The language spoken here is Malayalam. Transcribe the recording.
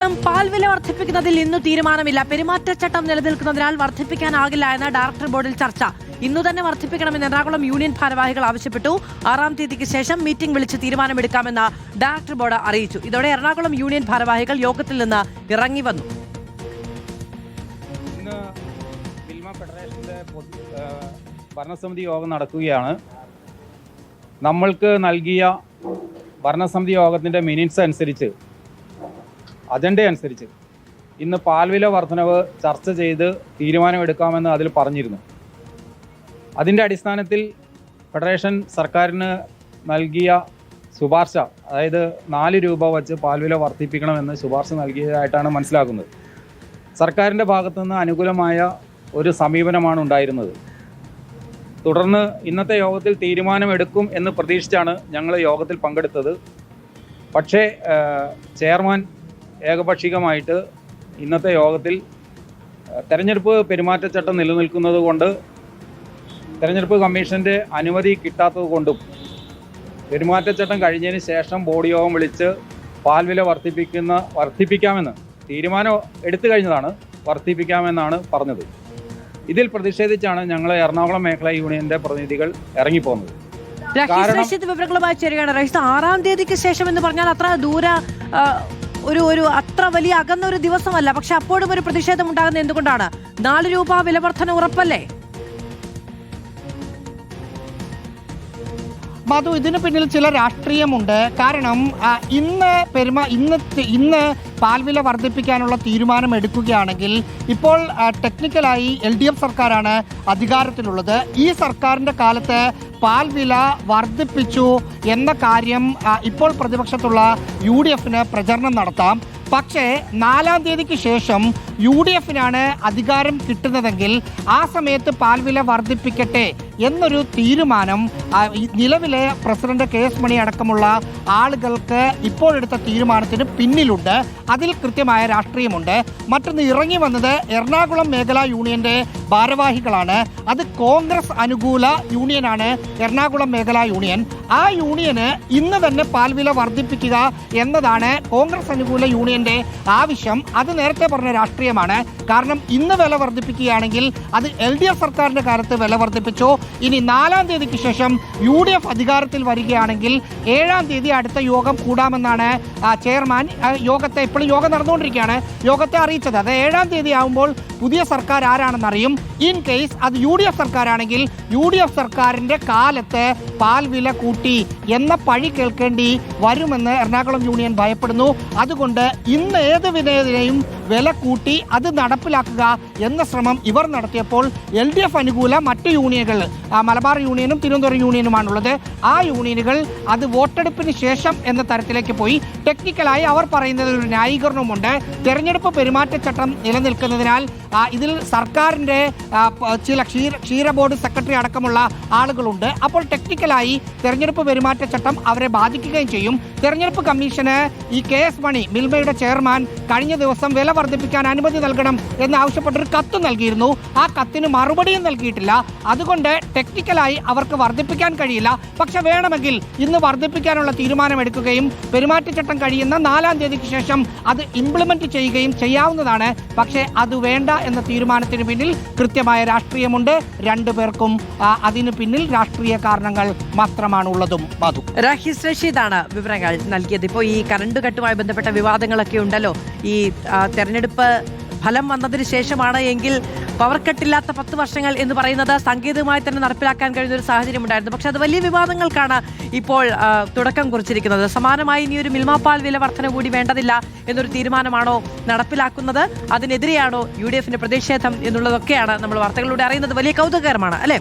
പാൽ വില വർദ്ധിപ്പിക്കുന്നതിൽ ഇന്നു തീരുമാനമില്ല. പെരുമാറ്റച്ചട്ടം നിലനിൽക്കുന്നതിനാൽ വർദ്ധിപ്പിക്കാനാകില്ല എന്ന ഡയറക്ടർ ബോർഡിൽ ചർച്ച. ഇന്നു തന്നെ വർദ്ധിപ്പിക്കണമെന്ന് എറണാകുളം യൂണിയൻ ഭാരവാഹികൾ ആവശ്യപ്പെട്ടു. 6-ാം തീയതിക്ക് ശേഷം മീറ്റിംഗ് വിളിച്ച് തീരുമാനമെടുക്കാമെന്ന് ഡയറക്ടർ ബോർഡ് അറിയിച്ചു. ഇതോടെ എറണാകുളം യൂണിയൻ ഭാരവാഹികൾ യോഗത്തിൽ നിന്ന് ഇറങ്ങി വന്നു. ഇന്ന് മിൽമ ഫെഡറേഷന്റെ ഭരണസമിതി യോഗം നടക്കുകയാണ്. നമ്മൾക്ക് നൽകിയ ഭരണസമിതി യോഗത്തിന്റെ മിനിറ്റ്സ് അനുസരിച്ച്, അജണ്ട അനുസരിച്ച് ഇന്ന് പാൽവില വർധനവ് ചർച്ച ചെയ്ത് തീരുമാനമെടുക്കാമെന്ന് അതിൽ പറഞ്ഞിരുന്നു. അതിൻ്റെ അടിസ്ഥാനത്തിൽ ഫെഡറേഷൻ സർക്കാരിന് നൽകിയ ശുപാർശ, അതായത് 4 രൂപ വച്ച് പാൽവില വർദ്ധിപ്പിക്കണമെന്ന് ശുപാർശ നൽകിയതായിട്ടാണ് മനസ്സിലാക്കുന്നത്. സർക്കാരിൻ്റെ ഭാഗത്തുനിന്ന് അനുകൂലമായ ഒരു സമീപനമാണ് ഉണ്ടായിരുന്നത്. തുടർന്ന് ഇന്നത്തെ യോഗത്തിൽ തീരുമാനമെടുക്കും എന്ന് പ്രതീക്ഷിച്ചാണ് ഞങ്ങൾ യോഗത്തിൽ പങ്കെടുത്തത്. പക്ഷേ ചെയർമാൻ ഏകപക്ഷീയമായിട്ട് ഇന്നത്തെ യോഗത്തിൽ തെരഞ്ഞെടുപ്പ് പെരുമാറ്റച്ചട്ടം നിലനിൽക്കുന്നത് കൊണ്ട്, തെരഞ്ഞെടുപ്പ് കമ്മീഷൻ്റെ അനുമതി കിട്ടാത്തത് കൊണ്ടും, പെരുമാറ്റച്ചട്ടം കഴിഞ്ഞതിന് ശേഷം ബോർഡ് യോഗം വിളിച്ച് പാൽവില വർദ്ധിപ്പിക്കാമെന്ന് തീരുമാനം എടുത്തു കഴിഞ്ഞതാണ്, വർദ്ധിപ്പിക്കാമെന്നാണ് പറഞ്ഞത്. ഇതിൽ പ്രതിഷേധിച്ചാണ് ഞങ്ങൾ എറണാകുളം മേഖലാ യൂണിയന്റെ പ്രതിനിധികൾ ഇറങ്ങിപ്പോകുന്നത്. വിവരങ്ങളുമായി ചേരുകയാണ്. 6-ാം തീയതിക്ക് ശേഷം എന്ന് പറഞ്ഞാൽ അത്ര അത്ര വലിയ അകന്ന ഒരു ദിവസമല്ല. പക്ഷെ അപ്പോഴും ഒരു പ്രതിഷേധം ഉണ്ടാകുന്നത് എന്തുകൊണ്ടാണ്? 4 രൂപ വില വർധന ഉറപ്പല്ലേ? മധു, ഇതിന് പിന്നിൽ ചില രാഷ്ട്രീയമുണ്ട്. കാരണം ഇന്ന് പാൽവില വർദ്ധിപ്പിക്കാനുള്ള തീരുമാനം എടുക്കുകയാണെങ്കിൽ ഇപ്പോൾ ടെക്നിക്കലായി LDF സർക്കാരാണ് അധികാരത്തിലുള്ളത്. ഈ സർക്കാരിൻ്റെ കാലത്ത് പാൽവില വർദ്ധിപ്പിച്ചു എന്ന കാര്യം ഇപ്പോൾ പ്രതിപക്ഷത്തുള്ള UDFന് പ്രചരണം നടത്താം. പക്ഷേ 4-ാം തീയതിക്ക് ശേഷം UDFനാണ് അധികാരം കിട്ടുന്നതെങ്കിൽ ആ സമയത്ത് പാൽവില വർദ്ധിപ്പിക്കട്ടെ എന്നൊരു തീരുമാനം നിലവിലെ പ്രസിഡന്റ് KS മണി അടക്കമുള്ള ആളുകൾക്ക് ഇപ്പോഴെടുത്ത തീരുമാനത്തിന് പിന്നിലുണ്ട്. അതിൽ കൃത്യമായ രാഷ്ട്രീയമുണ്ട്. മറ്റൊന്ന്, ഇറങ്ങി വന്നത് എറണാകുളം മേഖലാ യൂണിയന്റെ ഭാരവാഹികളാണ്. അത് കോൺഗ്രസ് അനുകൂല യൂണിയനാണ് എറണാകുളം മേഖലാ യൂണിയൻ. ആ യൂണിയന് ഇന്ന് തന്നെ പാൽവില വർദ്ധിപ്പിക്കുക എന്നതാണ് കോൺഗ്രസ് അനുകൂല യൂണിയന്റെ ആവശ്യം. അത് നേരത്തെ പറഞ്ഞ രാഷ്ട്രീയമാണ്. കാരണം ഇന്ന് വില വർദ്ധിപ്പിക്കുകയാണെങ്കിൽ അത് LDF സർക്കാരിന്റെ കാലത്ത് വില വർദ്ധിപ്പിച്ചു. ഇനി 4-ാം തീയതിക്ക് ശേഷം UDF അധികാരത്തിൽ വരികയാണെങ്കിൽ 7-ാം തീയതി അടുത്ത യോഗം കൂടാമെന്നാണ് ചെയർമാൻ യോഗത്തെ, ഇപ്പോഴും യോഗം നടന്നുകൊണ്ടിരിക്കുകയാണ്, യോഗത്തെ അറിയിച്ചത്. അത് 7-ാം തീയതി ആകുമ്പോൾ പുതിയ സർക്കാർ ആരാണെന്നറിയും. ഇൻ കേസ് അത് UDF സർക്കാരാണെങ്കിൽ UDF സർക്കാരിന്റെ കാലത്ത് പാൽവില കൂട്ടി എന്ന പഴി കേൾക്കേണ്ടി വരുമെന്ന് എറണാകുളം യൂണിയൻ ഭയപ്പെടുന്നു. അതുകൊണ്ട് ഇന്ന് ഏത് വിധേയനെയും വില കൂട്ടി അത് നടപ്പിലാക്കുക എന്ന ശ്രമം ഇവർ നടത്തിയപ്പോൾ LDF അനുകൂല മറ്റ് യൂണിയനുകൾ, മലബാർ യൂണിയനും തിരുവനന്തപുരം യൂണിയനുമാണുള്ളത്. ആ യൂണിയനുകൾ അത് വോട്ടെടുപ്പിന് ശേഷം എന്ന തരത്തിലേക്ക് പോയി. ടെക്നിക്കലായി അവർ പറയുന്നത് ഒരു ന്യായീകരണവുമുണ്ട്. തെരഞ്ഞെടുപ്പ് പെരുമാറ്റച്ചട്ടം നിലനിൽക്കുന്നതിനാൽ ഇതിൽ സർക്കാരിൻ്റെ ചില ക്ഷീര ബോർഡ് സെക്രട്ടറി അടക്കമുള്ള ആളുകളുണ്ട്. അപ്പോൾ ടെക്നിക്കലായി തെരഞ്ഞെടുപ്പ് പെരുമാറ്റച്ചട്ടം അവരെ ബാധിക്കുകയും ചെയ്യും. തെരഞ്ഞെടുപ്പ് കമ്മീഷന് ഈ KS മണി, മിൽമയുടെ ചെയർമാൻ, കഴിഞ്ഞ ദിവസം വില വർദ്ധിപ്പിക്കാൻ അനുമതി നൽകണം എന്നാവശ്യപ്പെട്ടൊരു കത്ത് നൽകിയിരുന്നു. ആ കത്തിന് മറുപടിയും നൽകിയിട്ടില്ല. അതുകൊണ്ട് ടെക്നിക്കലായി അവർക്ക് വർദ്ധിപ്പിക്കാൻ കഴിയില്ല. പക്ഷെ വേണമെങ്കിൽ ഇന്ന് വർദ്ധിപ്പിക്കാനുള്ള തീരുമാനമെടുക്കുകയും പെരുമാറ്റച്ചട്ടം കഴിയുന്ന 4-ാം തീയതിക്ക് ശേഷം അത് ഇംപ്ലിമെന്റ് ചെയ്യുകയും ചെയ്യാവുന്നതാണ്. പക്ഷേ അത് വേണ്ട എന്ന തീരുമാനത്തിന് പിന്നിൽ കൃത്യമായ രാഷ്ട്രീയമുണ്ട്. രണ്ടുപേർക്കും അതിന് പിന്നിൽ രാഷ്ട്രീയ കാരണങ്ങൾ മാത്രമാണുള്ളതും. മധു, റഹീസ് റഷീദാണ് വിവരങ്ങൾ നൽകിയത്. ഇപ്പോൾ ഈ കറണ്ട് കട്ടുമായി ബന്ധപ്പെട്ട വിവാദങ്ങളൊക്കെ ഉണ്ടല്ലോ. ഈ തെരഞ്ഞെടുപ്പ് ഫലം വന്നതിന് ശേഷമാണ് എങ്കിൽ പവർ കട്ടില്ലാത്ത 10 വർഷങ്ങൾ എന്ന് പറയുന്നത് സാങ്കേതികമായി തന്നെ നടപ്പിലാക്കാൻ കഴിയുന്ന ഒരു സാഹചര്യം ഉണ്ടായിരുന്നു. പക്ഷെ അത് വലിയ വിവാദങ്ങൾക്കാണ് ഇപ്പോൾ തുടക്കം കുറിച്ചിരിക്കുന്നത്. സമാനമായി ഇനി ഒരു മിൽമ പാൽ വില വർധന കൂടി വേണ്ടതില്ല എന്നൊരു തീരുമാനമാണോ നടപ്പിലാക്കുന്നത്? അതിനെതിരെയാണോ UDFന്റെ പ്രതിഷേധം എന്നുള്ളതൊക്കെയാണ് നമ്മൾ വാർത്തകളിലൂടെ അറിയുന്നത്. വലിയ കൗതുകകരമാണ് അല്ലേ?